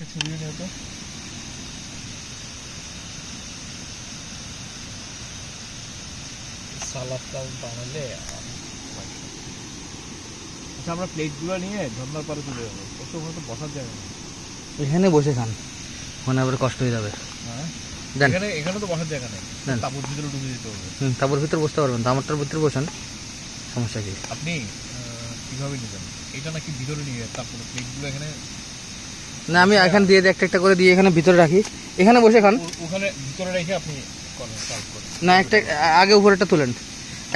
একটা ছবি নিয়ে তো সালাদটা বানালে। আচ্ছা আমরা প্লেটগুলো নিয়ে ঝর্ণার পাড়ে চলে যাবো, ওখানে তো বসার জায়গা নেই। এখানে বসে খান, ওখানে আবার কষ্ট হয়ে যাবে। হ্যাঁ দেন, এখানে তো বসার জায়গা নেই, তাঁবুর ভিতরে ঢুকে যেতে হবে। তারপর ভিতরে বসতে পারবেন, তামারটার ভিতরে বসেন, সমস্যা কি? আপনি কিভাবে নেবেন এটা? নাকি ভিতরে নিয়ে তারপরে প্লেটগুলো এখানে? না, আমি এখানে দিয়ে একটা একটা করে দিয়ে এখানে ভিতরে রাখি, এখানে বসে খান। ওখানে ভিতরে রেখে আপনি করেন সার্ভ করেন। না, একটা আগে উপরেটা তুলেন,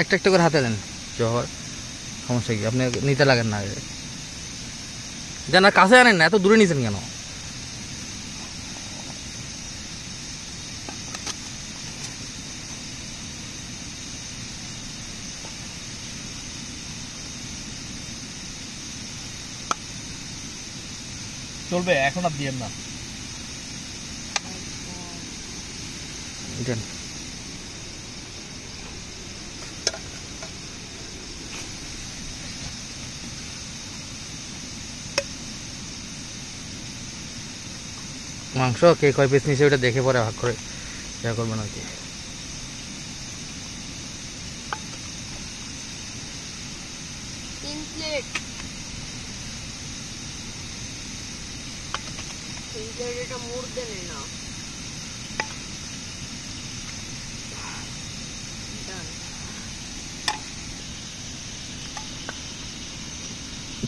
একটা একটা করে হাতে দেন, জহর সমস্যা কি? আপনি নিতে লাগেন না আগে, যেন কাছে আনেন না, এত দূরে নিয়েছেন কেন? চলবে, এখন আর দিয়েন না। দেন, মাংস কে কয় পিস নিচে ওটা দেখে পরে ভাগ করে ইয়া করবেন আর কি।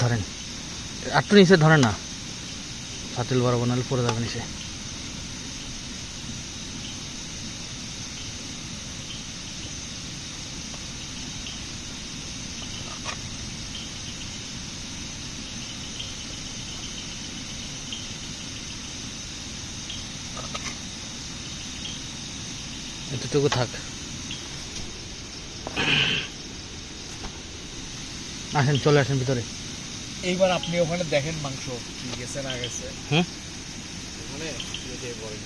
ধরেন একটু নিচে ধরেন না, পাতিল বড় বানালে পড়ে যাবে নিচে। এতটুকু থাক, আসেন, চলে আসেন ভিতরে। এইবার আপনি ওখানে দেখেন মাংস কি গেছে না গেছে। ওখানে দিয়ে বলেন।